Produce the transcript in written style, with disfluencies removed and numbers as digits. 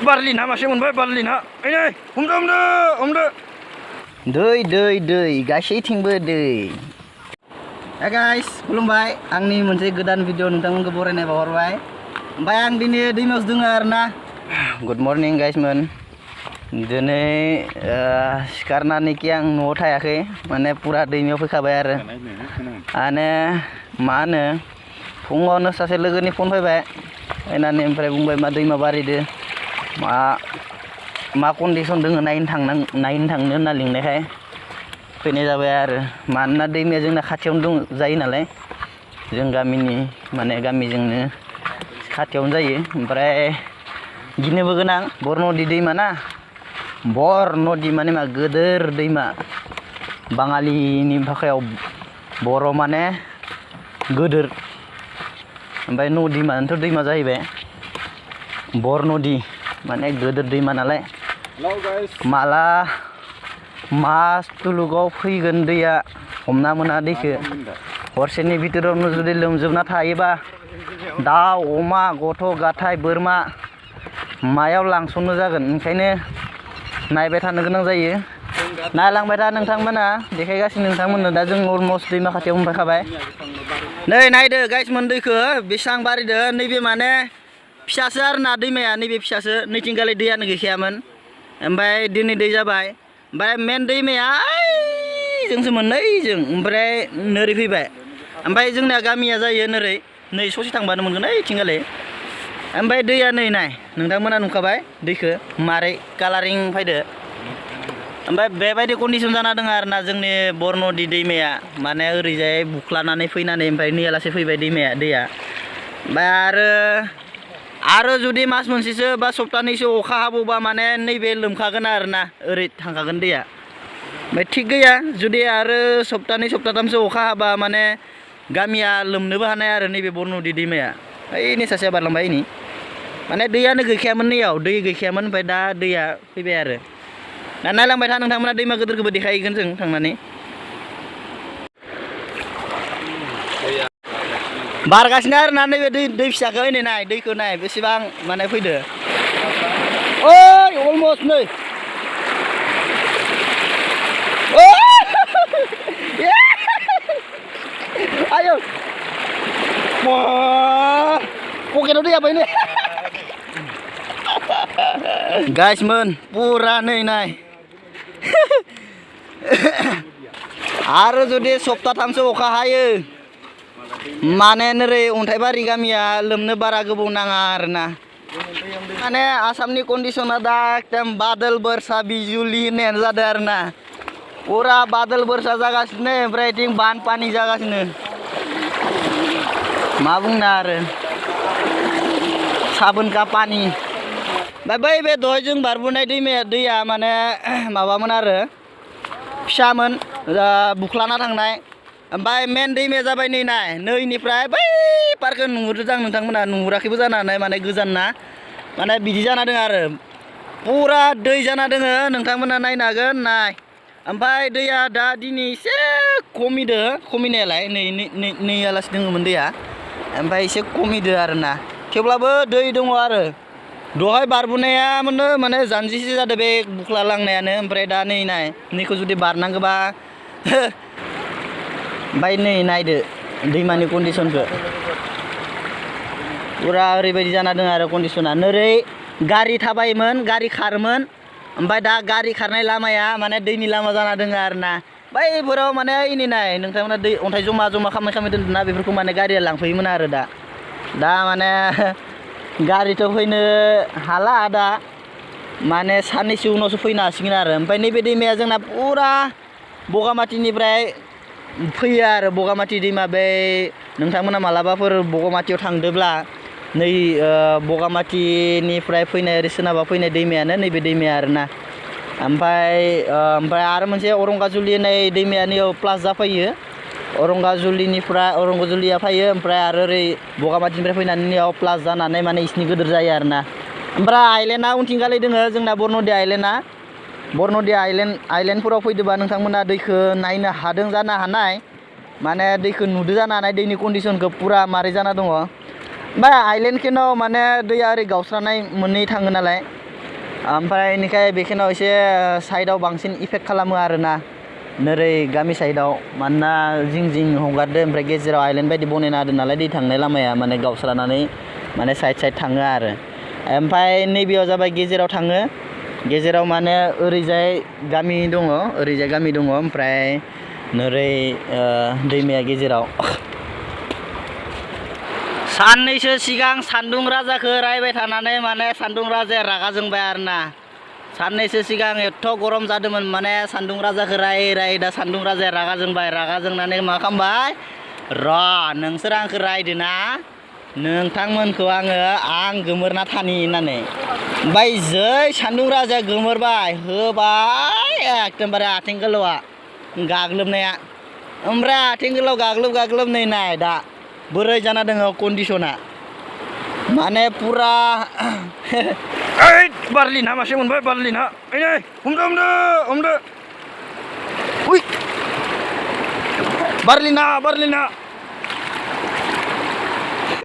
बारलिना मासे मोनबाय बारलिना ओइ नै हमदो दै गासैथिंबो दै गाइस खुलुमबाय आंनि मोनसे गोदान भिडिअ नोंथांमोनखौ बरायनाय बावहरबाय ओमफ्राय आं दिनै दैमायावसो दङ आरोना गुड मर्निं गाइसमोन दिनै सिखारनानैखि आं न'आव थायाखै माने पुरा दैमायाव फैखाबाय आरो माने मा होनो फुङावनो सासे लोगोनि फन फैबाय फैनानै ओमफ्राय बुंबाय मा दैमा बारिदो मा कन्डिसन दङ नायनो थांनो होनना लिंनायखाय फैनाय जाबाय आरो मानोना दैमाया जोंना खाथियावनो दं जायो नालाय जों गामिनि माने गामिजोंनो खाथियावनो जायो ओमफ्राय गिनोबो गोनां बरनदि दैमा ना बरनदि माने मा गोदोर दैमा बाङालिनि भाषायाव बर' माने गोदोर ओमफ्राय नदि मानेथ' दैमा जाहैबाय बरनदि माने गोदोर दैमा नालाय माला मास तुलुगाव फैगोन दैया हमना मोना दैखो हरसेनि भितरावनो जुदि लोमजोबना थायोबा दाउ अमा गथ' गथाय बोरमा मायाव लांसननो जागोन ओंखायनो नायबाय थानो गोनां जायो नायलांबाय था नोंथांमोना देखायगासिनो नोंथांमोननो दा जों अलमस्ट दैमा खाथियाव मोनफैखाबाय नै नायदो गाइसमोन दैखो बेसेबां बारिदो नैबे माने फिसासो आरोना दैमाया नैबे फिसासो नैथिंगालि दैयानो गैखायामोन ओमफ्राय दिनै दै जाबाय ओमफ्राय मेन दैमाया जोंसो मोननैजों ओमफ्राय नोरै फैबाय ओमफ्राय जोंना गामिया जायो नोरै नै ससे थांबानो मोनगोन ओइथिंगालि ओमफ्राय दैया नै नाय नोंथांमोना नुखाबाय दैखो मारै कालारिं फैदो ओमफ्राय बेबायदि कन्डिसन जाना दङ आरोना जोंनि बरनदि दैमाया माने ओरैजाय बुख्लानानै फैनानै ओमफ्राय नैयालासे फैबाय दैया ओमफ्राय आरो जुदि मास मोनसेसो बा सप्तानैसो अखा हाबावबा माने नैबे लोमखागोन आरोना ओरै थांखागोन दैया ओमफ्राय थिग गैया जुदि आरो सप्तानै सप्ताथामसो अखा हाबा माने गामिया लोमनोबो हानाय आरो नैबे बरनदि दैमाया ओइनि सासेया बारलांबाय इनि माने दैयानो गैखायामोन नैयाव दै गैखायामोन ओमफ्राय दा दैया फैबाय आरो दा नायलांबाय था नोंथांमोना दैमा गिदिरखौबो देखायहैगोन जों थांनानै बारगासिनो आरोना नैबे दै फिसाखौ ओइ नाय दैखौ नाय बेसेबां माने फैदो ओइ अलमस्ट नै आयो पकेटाव दैया फैनो गाइसमोन पुरा नै नाय आरो जुदि सप्ताथामसो अखा हायो माने नोरै अन्थाइबारि गामिया लोमनो बारा गोबाव नाङा आरोना माने आसामनि कन्डिसना दा एकदम बादल बरसा बिजुलि होननायानो जादों आरोना पुरा बादल बरसा जागासिनो ओमफ्राय बिथिं बानपानि जागासिनो मा बुंनो आरो साबोन का पानि ओमफ्राय बे दहाय जों बारबोनाय दैया माने माबामोन आरो फिसामोन बुख्लाना थांनाय ओमफ्राय मेन दैमाया जाबाय नै नाय नैनिफ्राय बै पार्कखौ नुहुरदों जां नोंथांमोना नुहुराखैबो जानो हानाय माने गोजान ना माने बिदि जाना दङ आरो पुरा दै जाना दङ नोंथांमोना नायनो हागोन नाय ओमफ्राय दैया दा दिनै एसे खमिदो खमिनायालाय नैयालासे दङमोन दैया ओमफ्राय एसे खमिदो आरोना थेवब्लाबो दै दङ आरो दहाय बारबोनाया माने जानजिसे जादों बे बुख्ला लांनायानो ओमफ्राय दा नै नाय नैखौ जुदि बारनांगौबा ओमफ्राय नै नायदो दैमानि कन्डिसनखौ पुरा ओरैबायदि जाना दङ आरो कन्डिसना नोरै गारि थाबायोमोन गारि खारोमोन ओमफ्राय दा गारि खारनाय लामाया माने दैनि लामा जाना दङ आरोना बैफोराव माने इनि नाय नोंथांमोना दै अन्थाइ जमा खालामै दोनदोंना बेफोरखौ माने गारिया लांफैयोमोन आरो दा माने गारिथ' फैनो हाला दा माने साननैसो उनावसो फैनो हासिगोन आरो ओमफ्राय नैबे दैमाया जोंना पुरा बगामाथिनिफ्राय फैयो आरो बगामाथि दैमा बे नोंथांमोना मालाबाफोर बगामाथियाव थांदोंब्ला नै बगामाथिनिफ्राय फैनाय ओरै सोनाबा फैनाय दैमायानो नैबे दैमाया आरोना ओमफ्राय आरो मोनसे औरंगाजुलि होननाय दैमाया नैयाव प्लास जाफैयो औरंगाजुलिया फैयो ओमफ्राय आरो ओरै बगामाथिनिफ्राय फैनानै नैयाव प्लास जानानै माने इसिनि गिदिर जायो आरोना ओमफ्राय आइलेन्डआ उनथिंगालि दोङो जोंना बरनदि आइलेन्डफोराव फैदोंबा नोंथांमोना दैखौ नायनो हादों जानो हानाय माने दैखौ नुदो जानो हानाय दैनि कन्डिसनखौ पुरा मारै जाना दङ ओमफ्राय आइलेन्ड खिनाव माने दैया ओरै गावस्रानाय मोननै थाङो नालाय ओमफ्राय इनिखाय बेखिनियाव एसे साइडआव बांसिन इफेक्ट खालामो आरोना नोरै गामि साइडआव मानोना जिं जिं हगारदो ओमफ्राय गेजेराव आइलेन्ड बायदि बनायना होदो नालाय दै थांनाय लामाया माने गावस्रानानै माने साइड साइड थाङो आरो ओमफ्राय नैबेयाव जाबाय गेजेराव थाङो गेजेराव माने ओरैजाय गामि दङ ओमफ्राय नोरै दैमाया गेजेराव साननैसो सिगां सान्दुं राजाखौ रायबाय थानानै माने सान्दुं राजाया रागा जोंबाय आरोना साननैसो सिगां एथ' गरम जादोंमोन माने सान्दुं राजाखौ रायै दा सान्दुं राजाया रागा जोंबाय रागा जोंनानै मा खालामबाय र' नोंसोर आंखौ रायदो ना नोंथांमोनखौ आं गोमोरना थानि होननानै ओमफ्राय जै सान्दुं राजाया गोमोरबाय होबाय एकदमबारे आथिं गोलावआ गाग्लोबनाया ओमफ्राय आथिं गोलाव गाग्लोब नै नाय दा बोरै जाना दङ कन्डिसना माने पुरा ओइ बारलिना मासे मोनबाय बारलिना ओइ नै हमदो उइ बारलिना